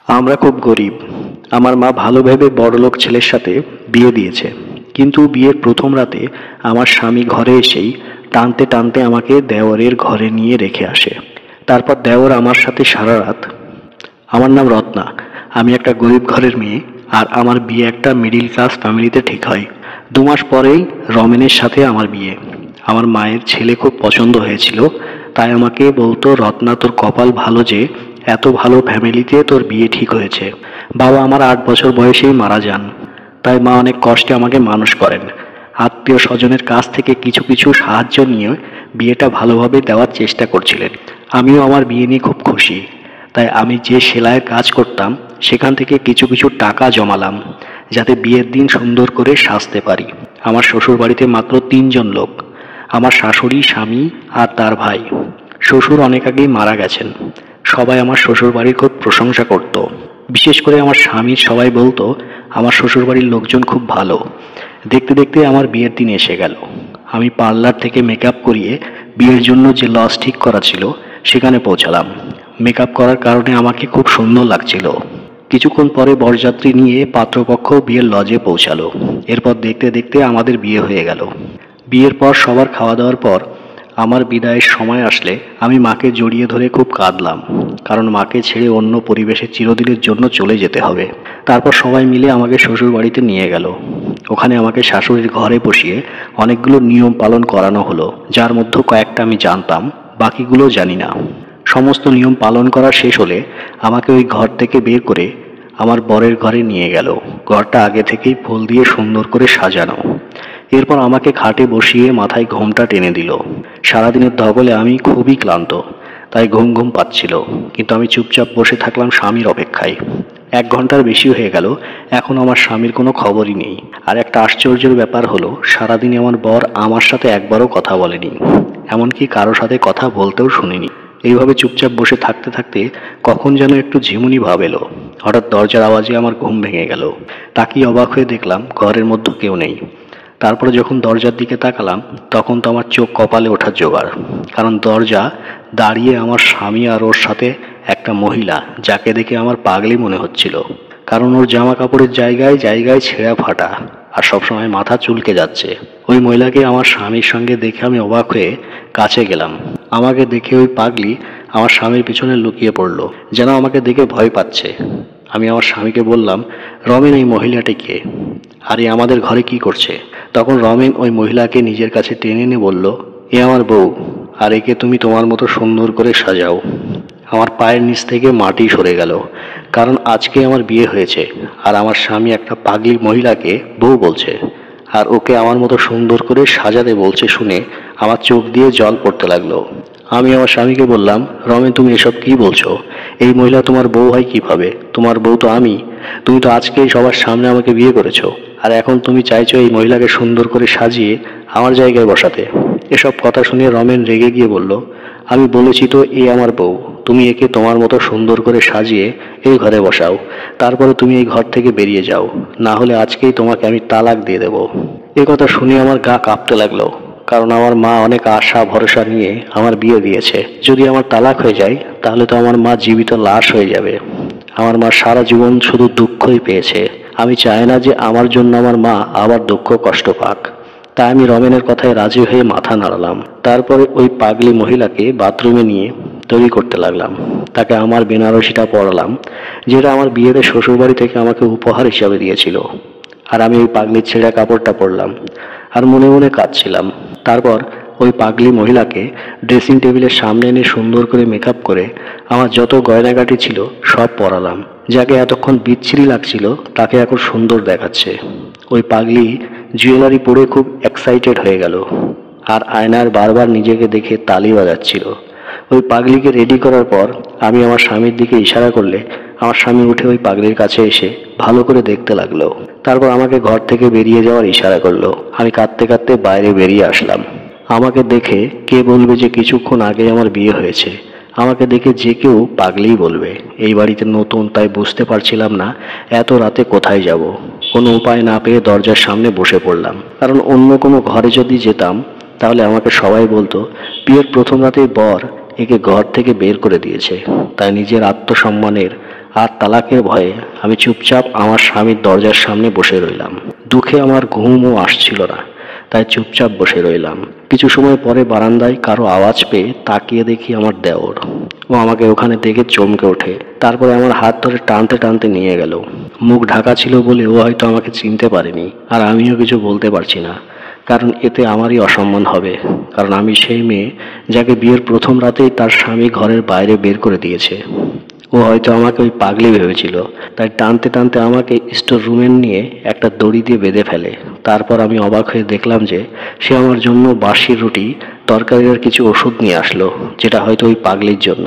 আমরা খুব গরিব। আমার মা ভালো ভেবে বড়লোক ছেলের সাথে বিয়ে দিয়েছে, কিন্তু বিয়ের প্রথম রাতে আমার স্বামী ঘরে এসেই টানতে টানতে আমাকে দেওরের ঘরে নিয়ে রেখে আসে। তারপর দেওর আমার সাথে সারা রাত। আমার নাম রত্না। আমি একটা গরিব ঘরের মেয়ে, আর আমার বিয়ে একটা মিডিল ক্লাস ফ্যামিলিতে ঠিক হয়। 2 মাস পরেই রমেনের সাথে আমার বিয়ে। আমার মায়ের ছেলে খুব পছন্দ হয়েছিল, তাই আমাকে বলতো, রত্না, তোর কপাল ভালো যে এত ভালো ফ্যামিলিতে তোর বিয়ে ঠিক হয়েছে। বাবা আমার 8 বছর বয়সেই মারা যান, তাই মা অনেক কষ্টে আমাকে মানুষ করেন। আত্মীয় স্বজনের কাছ থেকে কিছু কিছু সাহায্য নিয়ে বিয়েটা ভালোভাবে দেওয়ার চেষ্টা করছিলেন। আমিও আমার বিয়ে নিয়ে খুব খুশি, তাই আমি যে সেলাইয়ের কাজ করতাম সেখান থেকে কিছু কিছু টাকা জমালাম, যাতে বিয়ের দিন সুন্দর করে সাজতে পারি। আমার শ্বশুর বাড়িতে মাত্র 3 জন লোক, আমার শাশুড়ি, স্বামী আর তার ভাই। শ্বশুর অনেক আগেই মারা গেছেন। সবাই আমার শ্বশুর বাড়ির খুব প্রশংসা করত। বিশেষ করে আমার স্বামীর সবাই বলতো আমার শ্বশুর বাড়ির লোকজন খুব ভালো। দেখতে দেখতে আমার বিয়ের দিন এসে গেল। আমি পার্লার থেকে মেকআপ করিয়ে বিয়ের জন্য যে লজ ঠিক করা ছিল সেখানে পৌঁছালাম। মেকআপ করার কারণে আমাকে খুব সুন্দর লাগছিল। কিছুক্ষণ পরে বরযাত্রী নিয়ে পাত্রপক্ষ বিয়ের লজে পৌঁছালো। এরপর দেখতে দেখতে আমাদের বিয়ে হয়ে গেল। বিয়ের পর সবার খাওয়া দাওয়ার পর আমার বিদায়ের সময় আসলে আমি মাকে জড়িয়ে ধরে খুব কাঁদলাম, কারণ মাকে ছেড়ে অন্য পরিবেশে চিরদিনের জন্য চলে যেতে হবে। তারপর সবাই মিলে আমাকে শ্বশুর বাড়িতে নিয়ে গেল। ওখানে আমাকে শাশুড়ির ঘরে বসিয়ে অনেকগুলো নিয়ম পালন করানো হলো, যার মধ্যে কয়েকটা আমি জানতাম, বাকিগুলো জানি না। সমস্ত নিয়ম পালন করা শেষ হলে আমাকে ওই ঘর থেকে বের করে আমার বরের ঘরে নিয়ে গেল। ঘরটা আগে থেকেই ফুল দিয়ে সুন্দর করে সাজানো। এরপর আমাকে খাটে বসিয়ে মাথায় ঘোমটা টেনে দিল। সারাদিনের ধকলে আমি খুবই ক্লান্ত, তাই ঘুম ঘুম পাচ্ছিল, কিন্তু আমি চুপচাপ বসে থাকলাম স্বামীর অপেক্ষায়। 1 ঘন্টার বেশি হয়ে গেল, এখন আমার স্বামীর কোনো খবরই নেই। আর একটা আশ্চর্যের ব্যাপার হলো, সারাদিনে আমার বর আমার সাথে একবারও কথা বলেনি, এমনকি কারো সাথে কথা বলতেও শুনিনি। এইভাবে চুপচাপ বসে থাকতে থাকতে কখন যেন একটু ঝিমুনি ভাব এলো। হঠাৎ দরজার আওয়াজে আমার ঘুম ভেঙে গেল। তাকিয়ে অবাক হয়ে দেখলাম ঘরের মধ্যে কেউ নেই। তারপরে যখন দরজার দিকে তাকালাম, তখন তো আমার চোখ কপালে ওঠার জোগাড়, কারণ দরজা দাঁড়িয়ে আমার স্বামী আর ওর সাথে একটা মহিলা, যাকে দেখে আমার পাগলি মনে হচ্ছিল, কারণ ওর জামা কাপড়ের জায়গায় জায়গায় ছেঁড়া ফাটা আর সবসময় মাথা চুলকে যাচ্ছে। ওই মহিলাকে আমার স্বামীর সঙ্গে দেখে আমি অবাক হয়ে কাছে গেলাম। আমাকে দেখে ওই পাগলি আমার স্বামীর পিছনে লুকিয়ে পড়লো, যেন আমাকে দেখে ভয় পাচ্ছে। আমি আমার স্বামীকে বললাম, রমেন, এই মহিলাটি কে, আর এ আমাদের ঘরে কি করছে? তখন রমেন ওই মহিলাকে নিজের কাছে টেনে নিয়ে বলল, এ আমার বউ, আর একে তুমি তোমার মতো সুন্দর করে সাজাও। আমার পায়ের নিচ থেকে মাটি সরে গেল, কারণ আজকে আমার বিয়ে হয়েছে, আর আমার স্বামী একটা পাগলি মহিলাকে বউ বলছে, আর ওকে আমার মতো সুন্দর করে সাজাতে বলছে। শুনে আমার চোখ দিয়ে জল পড়তে লাগলো। আমি আমার স্বামীকে বললাম, রমেন, তুমি এসব কি বলছো? এই মহিলা তোমার বউ হয় কিভাবে? তোমার বউ তো আমি। তুমি তো আজকেই সবার সামনে আমাকে বিয়ে করেছো, আর এখন তুমি চাইছো এই মহিলাকে সুন্দর করে সাজিয়ে আমার জায়গায় বসাতে। এসব কথা শুনে রমেন রেগে গিয়ে বলল, আমি বলেছি তো এ আমার বউ, তুমি একে তোমার মতো সুন্দর করে সাজিয়ে এই ঘরে বসাও, তারপরে তুমি এই ঘর থেকে বেরিয়ে যাও, না হলে আজকেই তোমাকে আমি তালাক দিয়ে দেব। এ কথা শুনে আমার গা কাঁপতে লাগলো, কারণ আমার মা অনেক আশা ভরসা নিয়ে আমার বিয়ে দিয়েছে। যদি আমার তালাক হয়ে যায়, তাহলে তো আমার মা জীবিত লাশ হয়ে যাবে। আমার মা সারা জীবন শুধু দুঃখই পেয়েছে। আমি চাই না যে আমার জন্য আমার মা আবার দুঃখ কষ্ট পাক। তাই আমি রমেনের কথায় রাজি হয়ে মাথা নাড়ালাম। তারপরে ওই পাগলি মহিলাকে বাথরুমে নিয়ে তৈরি করতে লাগলাম। তাকে আমার বেনারসিটা পরালাম, যেটা আমার বিয়েতে শ্বশুরবাড়ি থেকে আমাকে উপহার হিসাবে দিয়েছিল। আর আমি ওই পাগলির ছেঁড়া কাপড়টা পরলাম, আর মনে মনে কাঁদছিলাম। তারপর ওই পাগলি মহিলাকে ড্রেসিং টেবিলের সামনে এনে সুন্দর করে মেকআপ করে আমার যত গয়নাগাটি ছিল সব পরালাম। যাকে এতক্ষণ বিচ্ছিরি লাগছিল তাকে এখন সুন্দর দেখাচ্ছে। ওই পাগলি জুয়েলারি পরে খুব এক্সাইটেড হয়ে গেল, আর আয়নার বারবার নিজেকে দেখে তালি বাজাচ্ছিল। ওই পাগলিকে রেডি করার পর আমি আমার স্বামীর দিকে ইশারা করলে আমার স্বামী উঠে ওই পাগলির কাছে এসে ভালো করে দেখতে লাগলো। তারপর আমাকে ঘর থেকে বেরিয়ে যাওয়ার ইশারা করলো। আমি কাঁদতে কাঁদতে বাইরে বেরিয়ে আসলাম। আমাকে দেখে কে বলবে যে কিছুক্ষণ আগে আমার বিয়ে হয়েছে? আমাকে দেখে যে কেউ পাগলিই বলবে। এই বাড়িতে নতুন, তাই বুঝতে পারছিলাম না এত রাতে কোথায় যাব। কোনো উপায় না পেয়ে দরজার সামনে বসে পড়লাম, কারণ অন্য কোনো ঘরে যদি যেতাম তাহলে আমাকে সবাই বলতো বিয়ের প্রথম রাতেই বর একে ঘর থেকে বের করে দিয়েছে। তাই নিজের আত্মসম্মানের আর তালাকের ভয়ে আমি চুপচাপ আমার স্বামীর দরজার সামনে বসে রইলাম। দুঃখে আমার ঘুমও আসছিল না, তাই চুপচাপ বসে রইলাম। কিছু সময় পরে বারান্দায় কারো আওয়াজ পেয়ে তাকিয়ে দেখি আমার দেওর। ও আমাকে ওখানে দেখে চমকে ওঠে। তারপরে আমার হাত ধরে টানতে টানতে নিয়ে গেল। মুখ ঢাকা ছিল বলে ও হয়তো আমাকে চিনতে পারেনি, আর আমিও কিছু বলতে পারছি না, কারণ এতে আমারই অসম্মান হবে। কারণ আমি সেই মেয়ে যাকে বিয়ের প্রথম রাতেই তার স্বামী ঘরের বাইরে বের করে দিয়েছে। ও হয়তো আমাকে ওই পাগলি ভেবেছিল, তাই টানতে টানতে আমাকে স্টোর রুমে নিয়ে একটা দড়ি দিয়ে বেঁধে ফেলে। তারপর আমি অবাক হয়ে দেখলাম যে সে আমার জন্য বাসি রুটি, তরকারি আর কিছু ওষুধ নিয়ে আসলো, যেটা হয়তো ওই পাগলির জন্য।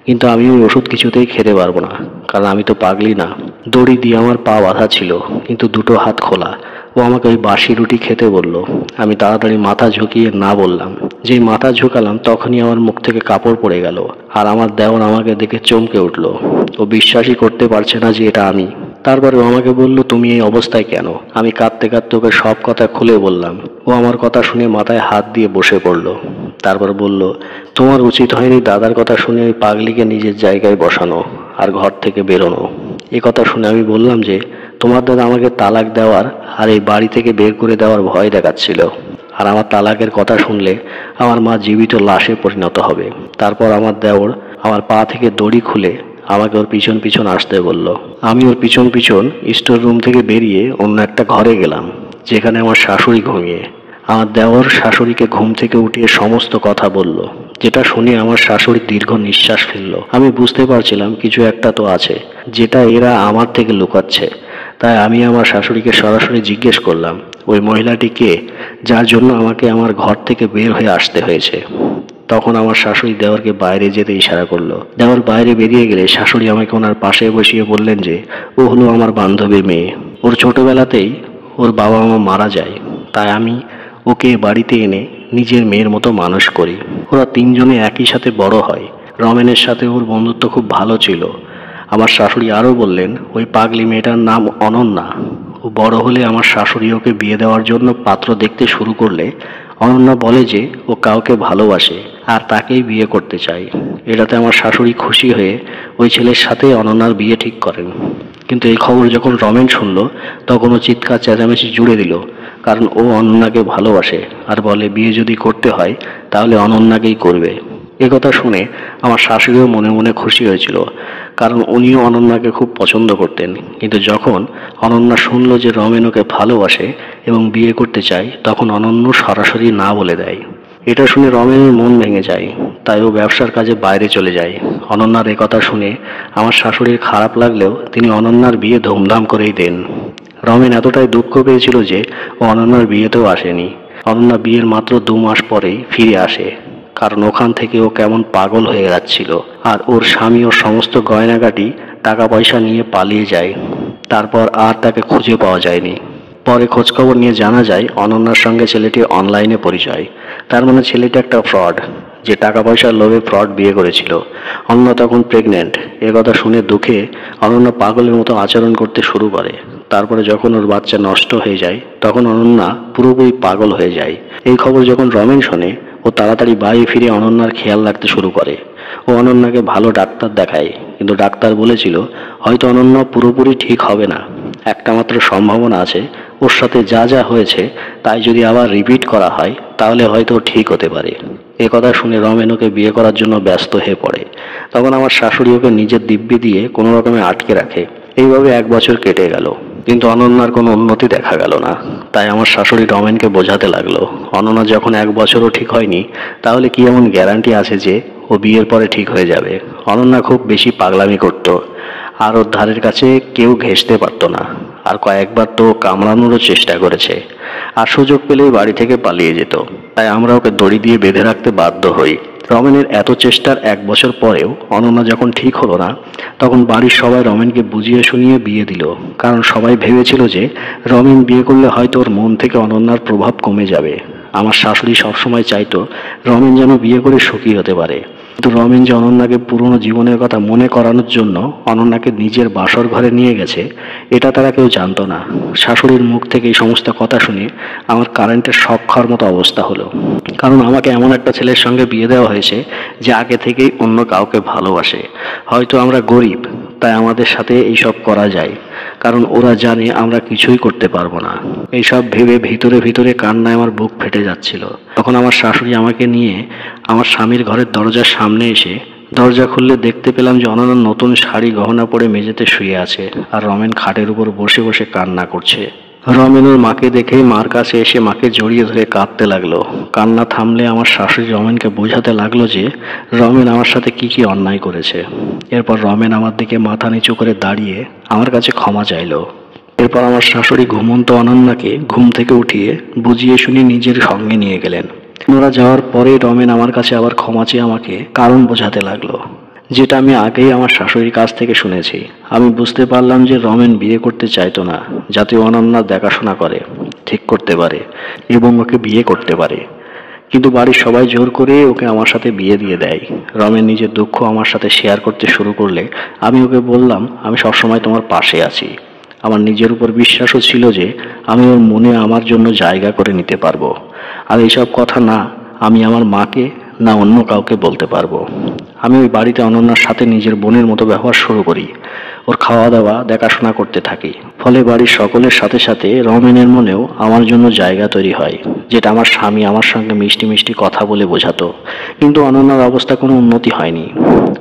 কিন্তু আমি ওই ওষুধ কিছুতেই খেতে পারবো না, কারণ আমি তো পাগলি না। দড়ি দিয়ে আমার পা বাঁধা ছিল, কিন্তু দুটো হাত খোলা। ও আমাকে ওই বাসি রুটি খেতে বলল। আমি তাড়াতাড়ি মাথা ঝুঁকিয়ে না বললাম। যেই মাথা ঝুঁকালাম তখনই আমার মুখ থেকে কাপড় পড়ে গেল, আর আমার দেওর আমাকে দেখে চমকে উঠল। ও বিশ্বাসই করতে পারছে না যে এটা আমি। তারপরে ও আমাকে বলল, তুমি এই অবস্থায় কেন? আমি কাঁদতে কাঁদতে ওকে সব কথা খুলে বললাম। ও আমার কথা শুনে মাথায় হাত দিয়ে বসে পড়ল। তারপর বলল, তোমার উচিত হয়নি দাদার কথা শুনে ওই পাগলিকে নিজের জায়গায় বসানো আর ঘর থেকে বেরোনো। এ কথা শুনে আমি বললাম যে তোমার দাদা আমাকে তালাক দেওয়ার আর এই বাড়ি থেকে বের করে দেওয়ার ভয় দেখাচ্ছিল, আর আমার তালাকের কথা শুনলে আমার মা জীবিত লাশে পরিণত হবে। তারপর আমার দেওর আমার পা থেকে দড়ি খুলে আমাকে ওর পিছন পিছন আসতে বলল। আমি ওর পিছন পিছন স্টোর রুম থেকে বেরিয়ে অন্য একটা ঘরে গেলাম, যেখানে আমার শাশুড়ি ঘুমিয়ে। আমার দেওর শাশুড়িকে ঘুম থেকে উঠিয়ে সমস্ত কথা বলল, যেটা শুনে আমার শাশুড়ি দীর্ঘ নিঃশ্বাস ফেলল। আমি বুঝতে পারছিলাম কিছু একটা তো আছে, যেটা এরা আমার থেকে লুকাচ্ছে। তাই আমি আমার শাশুড়িকে সরাসরি জিজ্ঞেস করলাম, ওই মহিলাটি কে, যার জন্য আমাকে আমার ঘর থেকে বের হয়ে আসতে হয়েছে? তখন আমার শাশুড়ি দেওরকে বাইরে যেতে ইশারা করলো। দেওর বাইরে বেরিয়ে গেলে শাশুড়ি আমাকে ওনার পাশে বসিয়ে বললেন যে ও হলো আমার বান্ধবীর মেয়ে। ওর ছোটবেলাতেই ওর বাবা মা মারা যায়, তাই আমি ওকে বাড়িতে এনে নিজের মেয়ের মতো মানুষ করি। ওরা তিনজনে একই সাথে বড় হয়। রমেনের সাথে ওর বন্ধুত্ব খুব ভালো ছিল। আমার শাশুড়ি আরও বললেন, ওই পাগলি মেয়েটার নাম অনন্যা। ও বড় হলে আমার শাশুড়ি ওকে বিয়ে দেওয়ার জন্য পাত্র দেখতে শুরু করলে অনন্যা বলে যে ও কাউকে ভালোবাসে আর তাকেই বিয়ে করতে চায়। এটাতে আমার শাশুড়ি খুশি হয়ে ওই ছেলের সাথে অনন্যার বিয়ে ঠিক করেন। কিন্তু এই খবর যখন রমেন শুনল, তখন ও চিৎকার চেঁচামেচি জুড়ে দিল, কারণ ও অনন্যাকে ভালোবাসে আর বলে বিয়ে যদি করতে হয় তাহলে অনন্যাকেই করবে। কথা শুনে আমার শাশুড়িও মনে মনে খুশি হয়েছিল, কারণ উনিও অনন্যাকে খুব পছন্দ করতেন। কিন্তু যখন অনন্যা শুনল যে রমেন ওকে ভালোবাসে এবং বিয়ে করতে চায়, তখন অনন্য সরাসরি না বলে দেয়। এটা শুনে রমেনের মন ভেঙে যায়, তাই ও ব্যবসার কাজে বাইরে চলে যায়। অনন্যার কথা শুনে আমার শাশুড়ির খারাপ লাগলেও তিনি অনন্যার বিয়ে ধুমধাম করেই দেন। রমেন এতটাই দুঃখ পেয়েছিল যে ও অনন্যার বিয়েতেও আসেনি। অনন্যা বিয়ের মাত্র 2 মাস পরেই ফিরে আসে, কারণ ওখান থেকে ও কেমন পাগল হয়ে যাচ্ছিল। আর ওর স্বামী ওর সমস্ত গয়নাগাটি টাকা পয়সা নিয়ে পালিয়ে যায়। তারপর আর তাকে খুঁজে পাওয়া যায়নি। পরে খোঁজখবর নিয়ে জানা যায় অনন্যার সঙ্গে ছেলেটি অনলাইনে পরিচয়। তার মানে ছেলেটি একটা ফ্রড, যে টাকা পয়সার লোভে ফ্রড বিয়ে করেছিল। অনন্যা তখন প্রেগনেন্ট। কথা শুনে দুঃখে অনন্যা পাগলের মতো আচরণ করতে শুরু করে। তারপরে যখন ওর বাচ্চা নষ্ট হয়ে যায়, তখন অনন্যা পুরোপুরি পাগল হয়ে যায়। এই খবর যখন রমেন শোনে, ও তাড়াতাড়ি বাড়ি ফিরে অনন্যার খেয়াল রাখতে শুরু করে। ও অনন্যাকে ভালো ডাক্তার দেখায়, কিন্তু ডাক্তার বলেছিল হয়তো অনন্যা পুরোপুরি ঠিক হবে না। একটা মাত্র সম্ভাবনা আছে, ওর সাথে যা যা হয়েছে তাই যদি আবার রিপিট করা হয় তাহলে হয়তো ঠিক হতে পারে। কথা শুনে রমেন ওকে বিয়ে করার জন্য ব্যস্ত হয়ে পড়ে। তখন আমার শাশুড়ি ওকে নিজের দিব্যি দিয়ে কোনো রকমে আটকে রাখে। এইভাবে 1 বছর কেটে গেল, কিন্তু অনন্যার কোনো উন্নতি দেখা গেল না। তাই আমার শাশুড়ি রমেনকে বোঝাতে লাগলো, অনন্যা যখন 1 বছরও ঠিক হয়নি, তাহলে কি এমন গ্যারান্টি আছে যে ও বিয়ের পরে ঠিক হয়ে যাবে? অনন্যা খুব বেশি পাগলামি করত, আর ওর ধারের কাছে কেউ ঘেঁষতে পারতো না। আর কয়েকবার তো কামড়ানোরও চেষ্টা করেছে, আর সুযোগ পেলেই বাড়ি থেকে পালিয়ে যেত। তাই আমরা ওকে দড়ি দিয়ে বেঁধে রাখতে বাধ্য হই। রমেনের এত চেষ্টার 1 বছর পরেও অনন্যা যখন ঠিক হলো না, তখন বাড়ির সবাই রমেনকে বুঝিয়ে শুনিয়ে বিয়ে দিল। কারণ সবাই ভেবেছিল যে রমেন বিয়ে করলে হয়তো ওর মন থেকে অনন্যার প্রভাব কমে যাবে। আমার শাশুড়ি সবসময় চাইতো রমেন যেন বিয়ে করে সুখী হতে পারে। কিন্তু রমেন যে অনন্যাকে পুরনো জীবনের কথা মনে করানোর জন্য অনন্যাকে নিজের বাসর ঘরে নিয়ে গেছে, এটা তারা কেউ জানতো না। শাশুড়ির মুখ থেকে এই সমস্ত কথা শুনে আমার কারেন্টের শক খাওয়ার মতো অবস্থা হলো। কারণ আমাকে এমন একটা ছেলের সঙ্গে বিয়ে দেওয়া হয়েছে যে আগে থেকেই অন্য কাউকে ভালোবাসে। হয়তো আমরা গরিব, তাই আমাদের সাথে এইসব করা যায়, কারণ ওরা জানে আমরা কিছুই করতে পারবো না। এইসব ভেবে ভিতরে ভিতরে কান্নায় আমার বুক ফেটে যাচ্ছিল। তখন আমার শাশুড়ি আমাকে নিয়ে আমার স্বামীর ঘরের দরজার সামনে এসে দরজা খুললে দেখতে পেলাম যে অনন্যা নতুন শাড়ি গহনা পরে মেঝেতে শুয়ে আছে, আর রমেন খাটের উপর বসে বসে কান্না করছে। রমেন ওর মাকে দেখেই মার কাছে এসে মাকে জড়িয়ে ধরে কাঁদতে লাগলো। কান্না থামলে আমার শাশুড়ি রমেনকে বোঝাতে লাগলো যে রমেন আমার সাথে কি কি অন্যায় করেছে। এরপর রমেন আমার দিকে মাথা নিচু করে দাঁড়িয়ে আমার কাছে ক্ষমা চাইলো। এরপর আমার শাশুড়ি ঘুমন্ত অনন্যাকে ঘুম থেকে উঠিয়ে বুঝিয়ে শুনিয়ে নিজের সঙ্গে নিয়ে গেলেন। ওরা যাওয়ার পরে রমেন আমার কাছে আবার ক্ষমা চেয়ে আমাকে কারণ বোঝাতে লাগলো, যেটা আমি আগেই আমার শাশুড়ির কাছ থেকে শুনেছি। আমি বুঝতে পারলাম যে রমেন বিয়ে করতে চাইতো না, যাতে অনন্যা দেখাশোনা করে, ঠিক করতে পারে এবং ওকে বিয়ে করতে পারে। কিন্তু বাড়ির সবাই জোর করে ওকে আমার সাথে বিয়ে দিয়ে দেয়। রমেন নিজের দুঃখ আমার সাথে শেয়ার করতে শুরু করলে আমি ওকে বললাম, আমি সবসময় তোমার পাশে আছি। আমার নিজের উপর বিশ্বাসও ছিল যে আমি ওর মনে আমার জন্য জায়গা করে নিতে পারবো। আর এইসব কথা না আমি আমার মাকে না অন্য কাউকে বলতে পারবো। আমি ওই বাড়িতে অনন্যার সাথে নিজের বোনের মতো ব্যবহার শুরু করি, ওর খাওয়া দাওয়া দেখাশোনা করতে থাকি। ফলে বাড়ির সকলের সাথে সাথে রমেনের মনেও আমার জন্য জায়গা তৈরি হয়, যেটা আমার স্বামী আমার সঙ্গে মিষ্টি মিষ্টি কথা বলে বোঝাতো। কিন্তু অনন্যার অবস্থা কোনো উন্নতি হয়নি।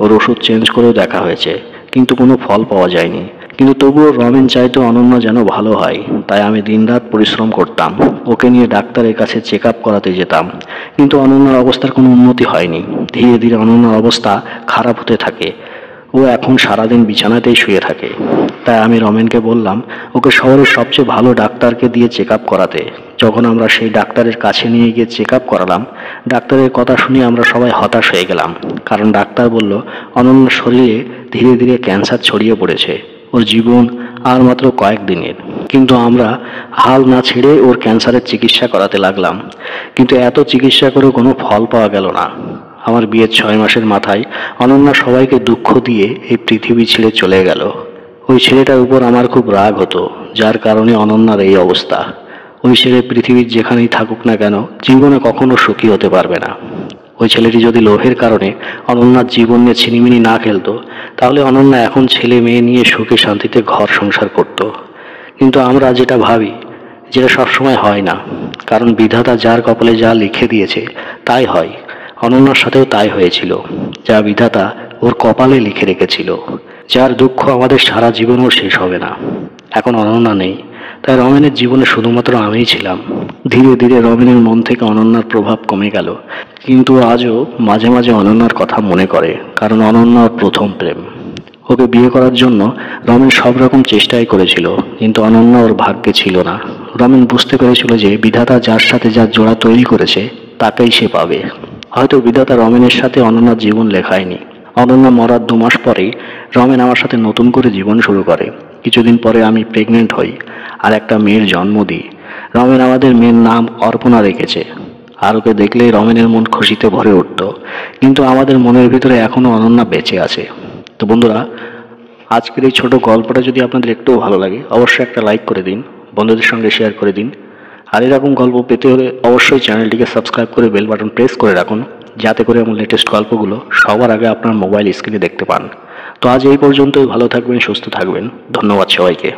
ওর ওষুধ চেঞ্জ করেও দেখা হয়েছে, কিন্তু কোনো ফল পাওয়া যায়নি। কিন্তু তবুও রমেন চাইতো অনন্যা যেন ভালো হয়, তাই আমি দিনরাত পরিশ্রম করতাম। ওকে নিয়ে ডাক্তারের কাছে চেক আপ করাতে যেতাম, কিন্তু অনন্যার অবস্থার কোনো উন্নতি হয়নি। ধীরে ধীরে অনন্যার অবস্থা খারাপ হতে থাকে। ও এখন সারাদিন বিছানাতেই শুয়ে থাকে। তাই আমি রমেনকে বললাম ওকে শহরের সবচেয়ে ভালো ডাক্তারকে দিয়ে চেক আপ করাতে। যখন আমরা সেই ডাক্তারের কাছে নিয়ে গিয়ে চেক আপ করালাম, ডাক্তারের কথা শুনে আমরা সবাই হতাশ হয়ে গেলাম। কারণ ডাক্তার বলল অনন্যার শরীরে ধীরে ধীরে ক্যান্সার ছড়িয়ে পড়েছে, ওর জীবন আর মাত্র কয়েকদিনের। কিন্তু আমরা হাল না ছেড়ে ওর ক্যান্সারের চিকিৎসা করাতে লাগলাম। কিন্তু এত চিকিৎসা করেও কোনো ফল পাওয়া গেল না। আমার বিয়ের 6 মাসের মাথায় অনন্যা সবাইকে দুঃখ দিয়ে এই পৃথিবী ছেড়ে চলে গেল। ওই ছেলেটার উপর আমার খুব রাগ হতো, যার কারণে অনন্যার এই অবস্থা। ওই ছেলে পৃথিবীর যেখানেই থাকুক না কেন জীবনে কখনো সুখী হতে পারবে না। ওই ছেলেটি যদি লোভের কারণে অনন্যার জীবন নিয়ে ছিনিমিনি না খেলতো, তাহলে অনন্যা এখন ছেলে মেয়ে নিয়ে সুখে শান্তিতে ঘর সংসার করত। কিন্তু আমরা যেটা ভাবি, যেটা সবসময় হয় না, কারণ বিধাতা যার কপালে যা লিখে দিয়েছে তাই হয়। অনন্যার সাথেও তাই হয়েছিল, যা বিধাতা ওর কপালে লিখে রেখেছিল। যার দুঃখ আমাদের সারা জীবনও শেষ হবে না। এখন অনন্যা নেই, তাই রমেনের জীবনে শুধুমাত্র আমিই ছিলাম। ধীরে ধীরে রমেনের মন থেকে অনন্যার প্রভাব কমে গেল, কিন্তু আজও মাঝে মাঝে অনন্যার কথা মনে করে, কারণ অনন্যা ওর প্রথম প্রেম। ওকে বিয়ে করার জন্য রমেন সব রকম চেষ্টাই করেছিল, কিন্তু অনন্যা ওর ভাগ্যে ছিল না। রমেন বুঝতে পেরেছিল যে বিধাতা যার সাথে যার জোড়া তৈরি করেছে তাকেই সে পাবে। হয়তো বিধাতা রমেনের সাথে অনন্যার জীবন লেখায়নি। অনন্যা মরার 2 মাস পরেই রমেন আমার সাথে নতুন করে জীবন শুরু করে। কিছুদিন পরে আমি প্রেগনেন্ট হই আর একটা মেয়ের জন্ম দিই। রমেন আমাদের মেয়ের নাম অর্পণা রেখেছে, আর ওকে দেখলেই রমেনের মন খুশিতে ভরে উঠত। কিন্তু আমাদের মনের ভিতরে এখনো অনন্যা বেঁচে আছে। তো বন্ধুরা, আজকের এই ছোট গল্পটা যদি আপনাদের একটুও ভালো লাগে, অবশ্যই একটা লাইক করে দিন, বন্ধুদের সঙ্গে শেয়ার করে দিন। আর এরকম গল্প পেতে হলে অবশ্যই চ্যানেলটিকে সাবস্ক্রাইব করে বেল বাটন প্রেস করে রাখুন, যাতে করে আমার লেটেস্ট গল্পগুলো সবার আগে আপনার মোবাইল স্ক্রিনে দেখতে পান। তো আজ এই পর্যন্তই। ভালো থাকবেন, সুস্থ থাকবেন। ধন্যবাদ সবাইকে।